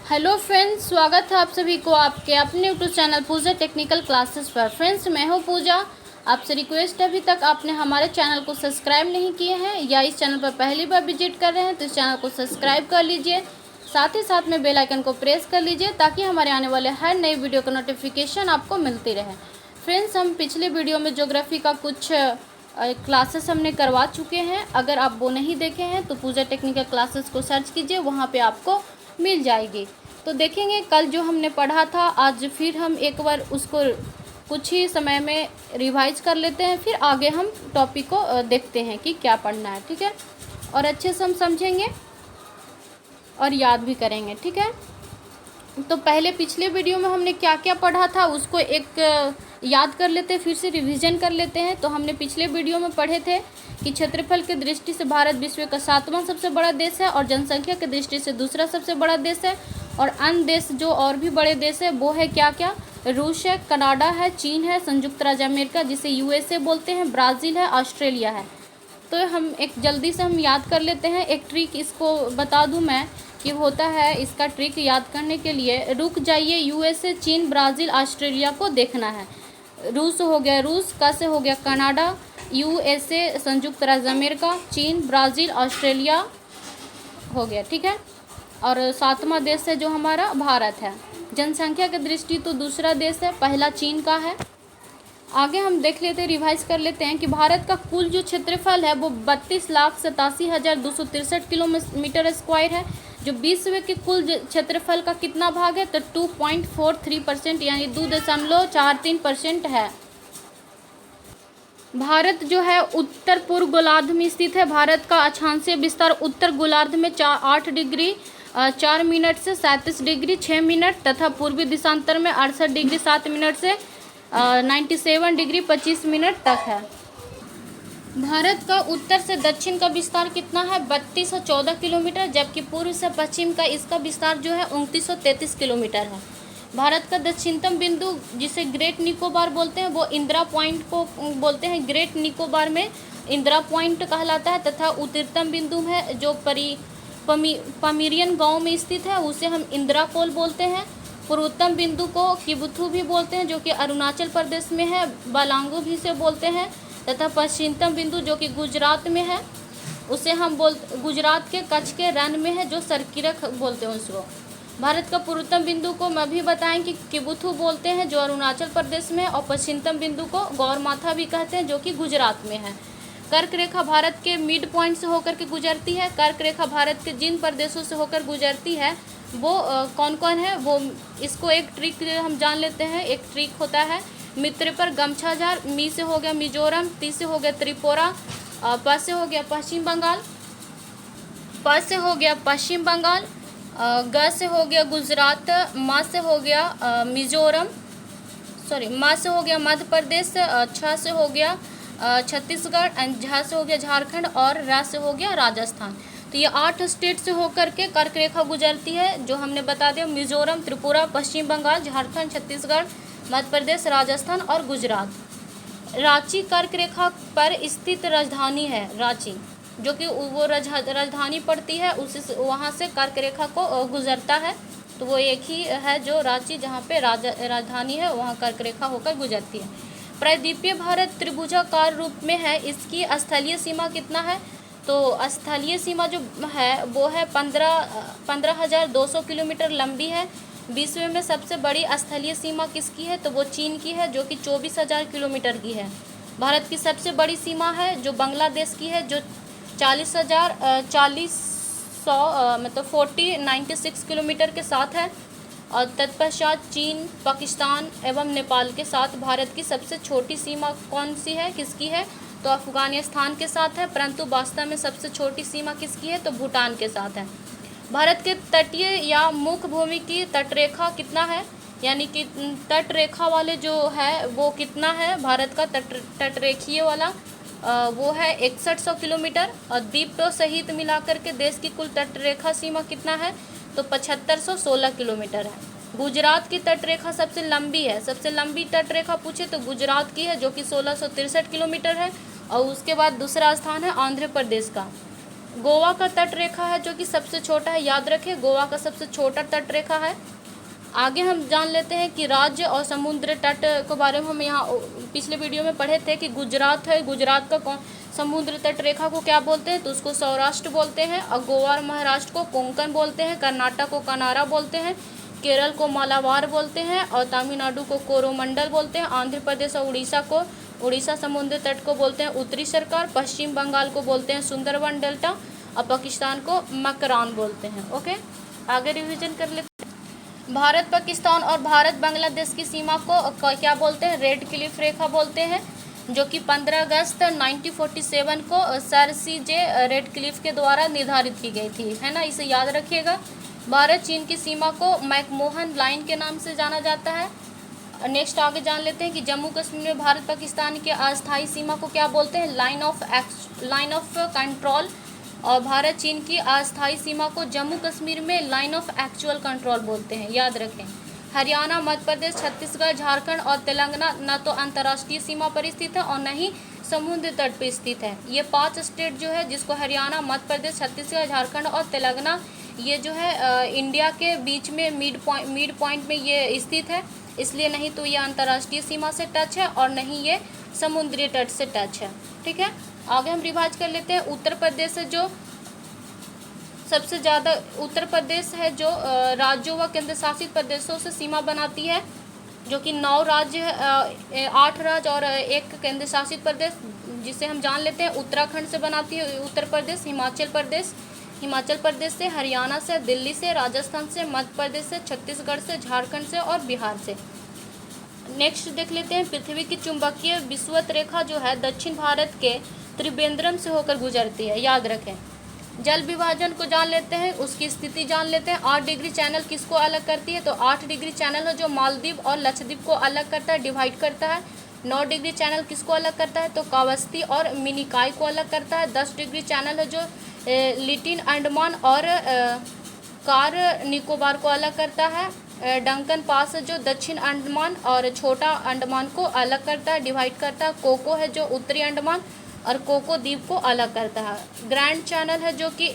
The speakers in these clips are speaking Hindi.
हेलो फ्रेंड्स, स्वागत है आप सभी को आपके अपने यूट्यूब चैनल पूजा टेक्निकल क्लासेस पर। फ्रेंड्स, मैं हूं पूजा। आपसे रिक्वेस्ट है, अभी तक आपने हमारे चैनल को सब्सक्राइब नहीं किए हैं या इस चैनल पर पहली बार विजिट कर रहे हैं तो इस चैनल को सब्सक्राइब कर लीजिए। साथ ही साथ में बेल आइकन को प्रेस कर लीजिए ताकि हमारे आने वाले हर नई वीडियो का नोटिफिकेशन आपको मिलती रहे। फ्रेंड्स, हम पिछले वीडियो में ज्योग्राफी का कुछ क्लासेस हमने करवा चुके हैं। अगर आप वो नहीं देखे हैं तो पूजा टेक्निकल क्लासेस को सर्च कीजिए, वहाँ पे आपको मिल जाएगी। तो देखेंगे कल जो हमने पढ़ा था, आज फिर हम एक बार उसको कुछ ही समय में रिवाइज कर लेते हैं, फिर आगे हम टॉपिक को देखते हैं कि क्या पढ़ना है। ठीक है, और अच्छे से हम समझेंगे और याद भी करेंगे। ठीक है, तो पहले पिछले वीडियो में हमने क्या क्या पढ़ा था उसको एक याद कर लेते हैं, फिर से रिवीजन कर लेते हैं। तो हमने पिछले वीडियो में पढ़े थे कि क्षेत्रफल की दृष्टि से भारत विश्व का 7वां सबसे बड़ा देश है और जनसंख्या की दृष्टि से दूसरा सबसे बड़ा देश है। और अन्य देश जो और भी बड़े देश है वो है क्या क्या, रूस है, कनाडा है, चीन है, संयुक्त राज्य अमेरिका जिसे यूएसए बोलते हैं, ब्राज़ील है, ऑस्ट्रेलिया है। तो हम एक जल्दी से हम याद कर लेते हैं। एक ट्रिक इसको बता दूं मैं कि होता है, इसका ट्रिक याद करने के लिए रुक जाइए। यूएसए, चीन, ब्राज़ील, ऑस्ट्रेलिया को देखना है। रूस हो गया, रूस का से हो गया कनाडा, यूएसए संयुक्त राज्य अमेरिका, चीन, ब्राज़ील, ऑस्ट्रेलिया हो गया। ठीक है, और 7वां देश है जो हमारा भारत है। जनसंख्या की दृष्टि तो दूसरा देश है, पहला चीन का है। आगे हम देख लेते हैं, रिवाइज कर लेते हैं कि भारत का कुल जो क्षेत्रफल है वो 32,87,263 किलोमीटर स्क्वायर है, जो विश्व के कुल क्षेत्रफल का कितना भाग है तो 2.43% यानी 2.43% है। भारत जो है उत्तर पूर्व गोलार्ध में स्थित है। भारत का अक्षांशीय विस्तार उत्तर गोलार्ध में 8 डिग्री 4 मिनट से 37 डिग्री 6 मिनट तथा पूर्वी दिशांतर में 68 डिग्री 7 मिनट से 97 डिग्री 25 मिनट तक है। भारत का उत्तर से दक्षिण का विस्तार कितना है 3214 किलोमीटर, जबकि पूर्व से पश्चिम का इसका विस्तार जो है 2933 किलोमीटर है। भारत का दक्षिणतम बिंदु जिसे ग्रेट निकोबार बोलते हैं वो इंदिरा पॉइंट को बोलते हैं। ग्रेट निकोबार में इंदिरा पॉइंट कहलाता है तथा उत्तरतम बिंदु है जो पमीरियन गांव में स्थित है उसे हम इंदिरा कोल बोलते हैं। पूर्वोत्तम बिंदु को किबुथु भी बोलते हैं जो कि अरुणाचल प्रदेश में है, बालांगू भी से बोलते हैं। तथा पश्चिमतम बिंदु जो कि गुजरात में है उसे हम गुजरात के कच्छ के रन में है जो सरकीरक बोलते हैं उसको। भारत का पूर्वोत्तम बिंदु को मैं भी बताएं कि किबुथु बोलते हैं जो अरुणाचल प्रदेश में, और पश्चिमतम बिंदु को गौरमाथा भी कहते हैं जो कि गुजरात में है। कर्क रेखा भारत के मिड पॉइंट से होकर के गुजरती है। कर्क रेखा भारत के जिन प्रदेशों से होकर गुजरती है वो कौन कौन है, वो इसको एक ट्रिक हम जान लेते हैं। एक ट्रिक होता है मित्र पर गमछा झार, मी से हो गया मिजोरम, ती से हो गया त्रिपुरा, प से हो गया पश्चिम बंगाल, प से हो गया पश्चिम बंगाल, ग से हो गया गुजरात, म से हो गया मिजोरम, सॉरी म से हो गया मध्य प्रदेश, छ से हो गया छत्तीसगढ़, झ से हो गया झारखंड और र से हो गया राजस्थान। तो ये 8 स्टेट से होकर के कर्क रेखा गुजरती है जो हमने बता दिया, मिजोरम, त्रिपुरा, पश्चिम बंगाल, झारखंड, छत्तीसगढ़, मध्य प्रदेश, राजस्थान और गुजरात। रांची कर्क रेखा पर स्थित राजधानी है। रांची जो कि वो राजधानी पड़ती है, उसी वहाँ से कर्क रेखा को गुजरता है। तो वो एक ही है जो रांची, जहाँ पे राजधानी है वहाँ कर्क रेखा होकर गुजरती है। प्रायद्वीपीय भारत त्रिभुजाकार रूप में है। इसकी स्थलीय सीमा कितना है तो स्थलीय सीमा जो है वो है 15,200 किलोमीटर लंबी है। विश्व में सबसे बड़ी स्थलीय सीमा किसकी है तो वो चीन की है जो कि 24,000 किलोमीटर की है। भारत की सबसे बड़ी सीमा है जो बांग्लादेश की है जो 40,100 मतलब 4096 किलोमीटर के साथ है। और तत्पश्चात चीन, पाकिस्तान एवं नेपाल के साथ भारत की सबसे छोटी सीमा कौन सी है, किसकी है तो अफगानिस्तान के साथ है। परंतु वास्तव में सबसे छोटी सीमा किसकी है तो भूटान के साथ है। भारत के तटीय या मुख्य भूमि की तटरेखा कितना है, यानी कि तटरेखा वाले जो है वो कितना है भारत का तटरेखीय वाला वो है 6100 किलोमीटर। और द्वीपों सहित मिलाकर के देश की कुल तटरेखा सीमा कितना है तो 7516 किलोमीटर है। गुजरात की तटरेखा सबसे लंबी है। सबसे लंबी तटरेखा पूछे तो गुजरात की है जो कि 1663 किलोमीटर है। और उसके बाद दूसरा स्थान है आंध्र प्रदेश का। गोवा का तट रेखा है जो कि सबसे छोटा है, याद रखें गोवा का सबसे छोटा तट रेखा है। आगे हम जान लेते हैं कि राज्य और समुद्र तट के बारे में हम यहाँ पिछले वीडियो में पढ़े थे कि गुजरात है, गुजरात का कौन समुद्र तट रेखा को क्या बोलते हैं, तो उसको सौराष्ट्र बोलते हैं। और गोवा और महाराष्ट्र को कोंकण बोलते हैं, कर्नाटक को कनारा बोलते हैं, केरल को मालाबार बोलते हैं और तमिलनाडु को कोरोमंडल बोलते हैं। आंध्र प्रदेश और उड़ीसा समुद्र तट को बोलते हैं उत्तरी सरकार। पश्चिम बंगाल को बोलते हैं सुंदरवन डेल्टा और पाकिस्तान को मकरान बोलते हैं। ओके, आगे रिवीजन कर लेते हैं। भारत पाकिस्तान और भारत बांग्लादेश की सीमा को क्या बोलते हैं, रेड क्लिफ रेखा बोलते हैं, जो कि 15 अगस्त 1947 को सर CJ रेड क्लिफ के द्वारा निर्धारित की गई थी, है ना, इसे याद रखिएगा। भारत चीन की सीमा को मैकमोहन लाइन के नाम से जाना जाता है। नेक्स्ट आगे जान लेते हैं कि जम्मू कश्मीर में भारत पाकिस्तान के अस्थायी सीमा को क्या बोलते हैं, लाइन ऑफ कंट्रोल। और भारत चीन की अस्थायी सीमा को जम्मू कश्मीर में लाइन ऑफ एक्चुअल कंट्रोल बोलते हैं, याद रखें। हरियाणा, मध्य प्रदेश, छत्तीसगढ़, झारखंड और तेलंगाना न तो अंतर्राष्ट्रीय सीमा पर स्थित है और न ही समुद्र तट पर स्थित है। ये 5 स्टेट जो है, जिसको हरियाणा, मध्य प्रदेश, छत्तीसगढ़, झारखंड और तेलंगाना, ये जो है इंडिया के बीच में मिड पॉइंट में ये स्थित है, इसलिए नहीं तो ये अंतर्राष्ट्रीय सीमा से टच है और नहीं ये समुद्री तट से टच है। ठीक है, आगे हम रिवाइज कर लेते हैं। उत्तर प्रदेश है जो सबसे ज़्यादा, उत्तर प्रदेश है जो राज्यों व केंद्र शासित प्रदेशों से सीमा बनाती है, जो कि 9 राज्य, 8 राज्य और 1 केंद्र शासित प्रदेश, जिसे हम जान लेते हैं उत्तराखंड से बनाती है उत्तर प्रदेश, हिमाचल प्रदेश से, हरियाणा से, दिल्ली से, राजस्थान से, मध्य प्रदेश से, छत्तीसगढ़ से, झारखंड से और बिहार से। नेक्स्ट देख लेते हैं, पृथ्वी की चुंबकीय विषुवत रेखा जो है दक्षिण भारत के त्रिवेंद्रम से होकर गुजरती है, याद रखें। जल विभाजन को जान लेते हैं, उसकी स्थिति जान लेते हैं। 8 डिग्री चैनल किसको अलग करती है, तो 8 डिग्री चैनल है जो मालदीव और लक्षद्वीप को अलग करता है, डिवाइड करता है। 9 डिग्री चैनल किसको अलग करता है, तो कावस्ती और मिनिकॉय को अलग करता है। 10 डिग्री चैनल है जो लिटिल अंडमान और कार निकोबार को अलग करता है। डंकन पास है जो दक्षिण अंडमान और छोटा अंडमान को अलग करता है, डिवाइड करता है। कोको है जो उत्तरी अंडमान और कोको द्वीप को अलग करता है। ग्रैंड चैनल है जो कि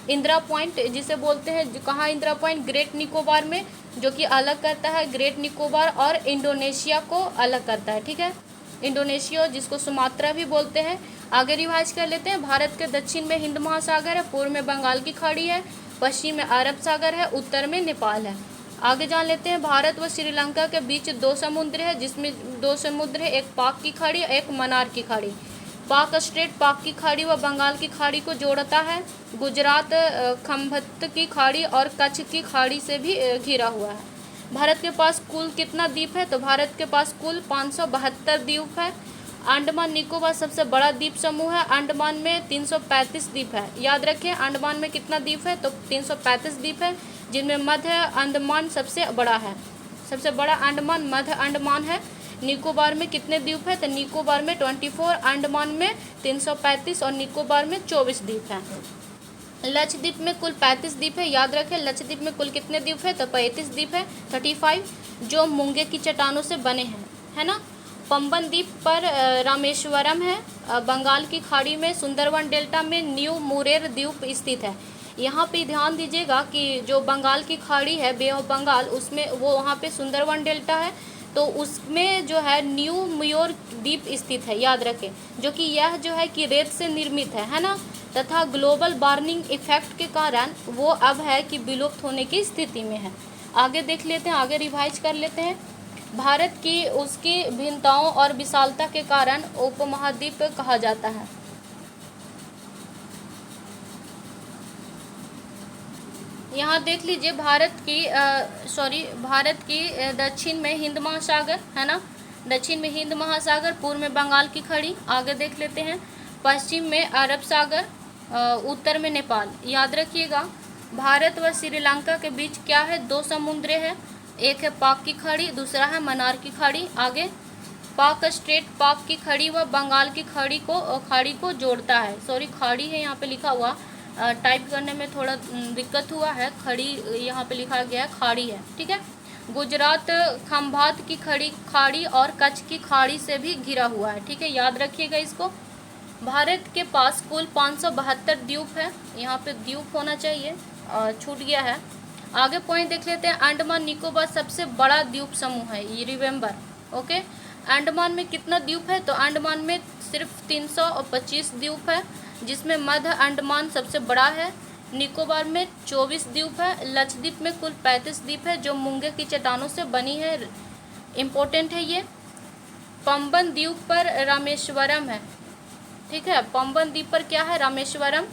इंदिरा पॉइंट जिसे बोलते हैं, कहाँ इंदिरा पॉइंट, ग्रेट निकोबार में, जो कि अलग करता है ग्रेट निकोबार और इंडोनेशिया को अलग करता है। ठीक है, इंडोनेशिया जिसको सुमात्रा भी बोलते हैं। आगे रिवाइज कर लेते हैं। भारत के दक्षिण में हिंद महासागर है, पूर्व में बंगाल की खाड़ी है, पश्चिम में अरब सागर है, उत्तर में नेपाल है। आगे जान लेते हैं, भारत व श्रीलंका के बीच 2 समुद्र है, जिसमें 2 समुद्र है, एक पाक की खाड़ी, एक मन्नार की खाड़ी। पाक स्ट्रेट पाक की खाड़ी व बंगाल की खाड़ी को जोड़ता है। गुजरात खंभत की खाड़ी और कच्छ की खाड़ी से भी घिरा हुआ है। भारत के पास कुल कितना द्वीप है, तो भारत के पास कुल 572 द्वीप है। अंडमान निकोबार सबसे बड़ा द्वीप समूह है, अंडमान में 335 द्वीप है, याद रखें। अंडमान में कितना द्वीप है, तो 335 द्वीप है, जिनमें मध्य अंडमान सबसे बड़ा है, सबसे बड़ा अंडमान मध्य अंडमान है। निकोबार में कितने द्वीप है, तो निकोबार में 24, अंडमान में 335 और निकोबार में 24 द्वीप है। लक्षद्वीप में कुल 35 द्वीप है, याद रखें। लक्षद्वीप में कुल कितने द्वीप है, तो 35 द्वीप है, 35, जो मूंगे की चट्टानों से बने हैं, है ना। पंबन द्वीप पर रामेश्वरम है। बंगाल की खाड़ी में सुंदरवन डेल्टा में न्यू मुरेर द्वीप स्थित है। यहाँ पे ध्यान दीजिएगा कि जो बंगाल की खाड़ी है, बे ऑफ बंगाल, उसमें वो वहाँ पे सुंदरवन डेल्टा है, तो उसमें जो है न्यू म्योर द्वीप स्थित है, याद रखें, जो कि यह जो है कि रेत से निर्मित है ना, तथा ग्लोबल वार्मिंग इफेक्ट के कारण वो अब है कि विलुप्त होने की स्थिति में है। आगे देख लेते हैं, आगे रिवाइज कर लेते हैं। भारत की उसकी भिन्नताओं और विशालता के कारण उपमहाद्वीप कहा जाता है। यहाँ देख लीजिए, भारत की दक्षिण में हिंद महासागर है ना, दक्षिण में हिंद महासागर, पूर्व में बंगाल की खाड़ी। आगे देख लेते हैं, पश्चिम में अरब सागर, उत्तर में नेपाल। याद रखिएगा, भारत व श्रीलंका के बीच क्या है, 2 समुद्र है, एक है पाक की खाड़ी, दूसरा है मन्नार की खाड़ी। आगे पाक स्ट्रेट पाक की खाड़ी व बंगाल की खाड़ी को जोड़ता है। सॉरी, खाड़ी है यहाँ पे लिखा हुआ, टाइप करने में थोड़ा दिक्कत हुआ है, खड़ी यहाँ पे लिखा गया है, खाड़ी है, ठीक है। गुजरात खंभात की खाड़ी और कच्छ की खाड़ी से भी घिरा हुआ है, ठीक है, याद रखिएगा इसको। भारत के पास कुल 572 द्वीप है। यहाँ पे द्वीप होना चाहिए, छूट गया है। आगे पॉइंट देख लेते हैं। अंडमान निकोबार सबसे बड़ा द्वीप समूह है, ये रिमेंबर। ओके, अंडमान में कितना द्वीप है? तो अंडमान में सिर्फ 325 द्वीप है, जिसमें मध्य अंडमान सबसे बड़ा है। निकोबार में 24 द्वीप है। लक्षद्वीप में कुल 35 द्वीप है, जो मूंगे की चट्टानों से बनी है। इम्पोर्टेंट है ये। पंबन द्वीप पर रामेश्वरम है, ठीक है। पंबन द्वीप पर क्या है? रामेश्वरम।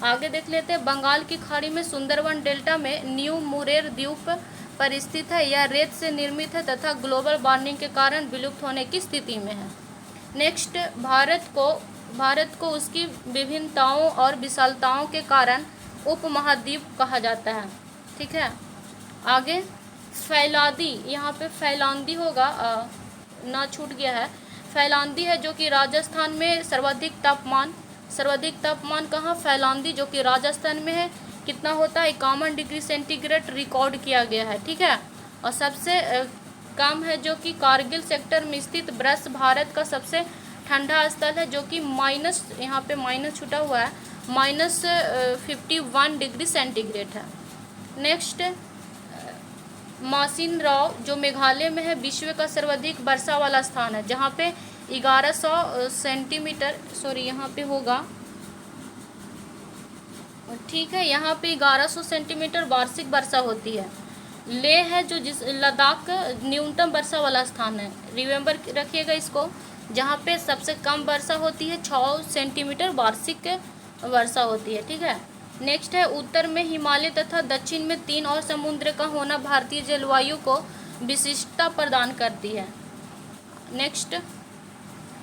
आगे देख लेते हैं। बंगाल की खाड़ी में सुंदरवन डेल्टा में न्यू मुरेर द्वीप पर स्थित है। यह रेत से निर्मित है तथा ग्लोबल वार्मिंग के कारण विलुप्त होने की स्थिति में है। नेक्स्ट, भारत को उसकी विभिन्नताओं और विशालताओं के कारण उपमहाद्वीप कहा जाता है, ठीक है। आगे फैलांदी, यहाँ पे फैलांदी होगा, ना छूट गया है। फैलांदी है जो कि राजस्थान में सर्वाधिक तापमान कहाँ? फैलांदी, जो कि राजस्थान में है। कितना होता है? 51 डिग्री सेंटीग्रेड रिकॉर्ड किया गया है, ठीक है। और सबसे कम है जो कि कारगिल सेक्टर में स्थित ब्रश भारत का सबसे ठंडा स्थल है, जो कि माइनस, यहाँ पे माइनस छुटा हुआ है, -51 डिग्री सेंटीग्रेड है। नेक्स्ट, मासिन राव जो मेघालय में है, विश्व का सर्वाधिक वर्षा वाला स्थान है, जहाँ पे 1100 सेंटीमीटर, सॉरी यहाँ पे होगा, ठीक है, यहाँ पे 1100 सेंटीमीटर वार्षिक वर्षा होती है। लेह है जो लद्दाख न्यूनतम वर्षा वाला स्थान है, रिमेंबर रखिएगा इसको, जहाँ पे सबसे कम वर्षा होती है, 6 सेंटीमीटर वार्षिक वर्षा होती है, ठीक है। नेक्स्ट है, उत्तर में हिमालय तथा दक्षिण में 3 और समुद्र का होना भारतीय जलवायु को विशिष्टता प्रदान करती है। नेक्स्ट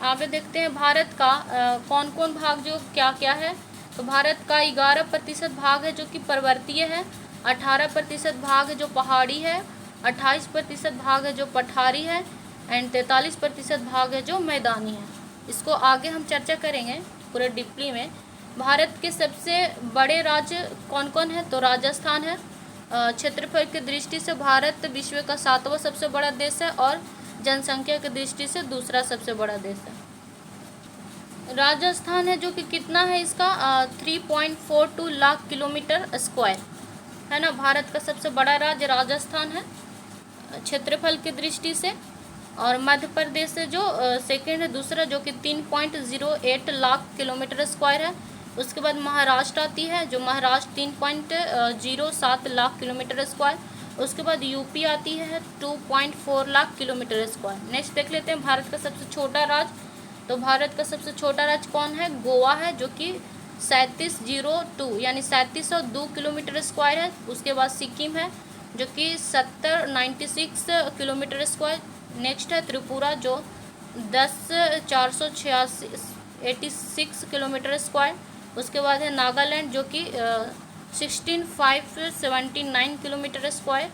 आगे देखते हैं। भारत का कौन कौन भाग जो क्या क्या है? तो भारत का 11% भाग है जो कि पर्वतीय है, 18% भाग है जो पहाड़ी है, 28% भाग है जो पठारी है, एंड 43% भाग है जो मैदानी है। इसको आगे हम चर्चा करेंगे पूरे डीपली में। भारत के सबसे बड़े राज्य कौन कौन है? तो राजस्थान है। क्षेत्रफल की दृष्टि से भारत विश्व का 7वां सबसे बड़ा देश है और जनसंख्या की दृष्टि से दूसरा सबसे बड़ा देश है। राजस्थान है जो कि कितना है इसका? 3.42 लाख किलोमीटर स्क्वायर है ना। भारत का सबसे बड़ा राज्य राजस्थान है क्षेत्रफल की दृष्टि से। और मध्य प्रदेश है जो सेकेंड है, दूसरा, जो कि 3.08 लाख किलोमीटर स्क्वायर है। उसके बाद महाराष्ट्र आती है, जो महाराष्ट्र 3.07 लाख किलोमीटर स्क्वायर। उसके बाद यूपी आती है 2.4 लाख किलोमीटर स्क्वायर। नेक्स्ट देख लेते हैं भारत का सबसे छोटा राज्य। तो भारत का सबसे छोटा राज्य कौन है? गोवा है, जो कि 3702 यानी 3702 किलोमीटर स्क्वायर है। उसके बाद सिक्किम है जो कि 96 किलोमीटर स्क्वायर। नेक्स्ट है त्रिपुरा जो 10,486 किलोमीटर स्क्वायर। उसके बाद है नागालैंड जो कि 16,579 किलोमीटर स्क्वायर।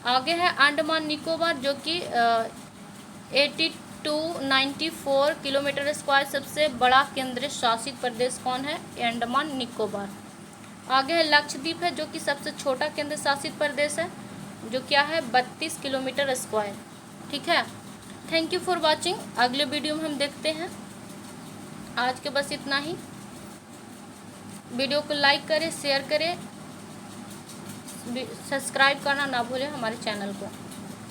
आगे है अंडमान निकोबार जो कि 8294 किलोमीटर स्क्वायर। सबसे बड़ा केंद्र शासित प्रदेश कौन है? अंडमान निकोबार। आगे है लक्षद्वीप है जो कि सबसे छोटा केंद्र शासित प्रदेश है, जो क्या है 32 किलोमीटर स्क्वायर, ठीक है। Thank you for watching. अगले वीडियो में हम देखते हैं। आज के बस इतना ही। वीडियो को लाइक करें, शेयर करें, सब्सक्राइब करना ना भूलें हमारे चैनल को।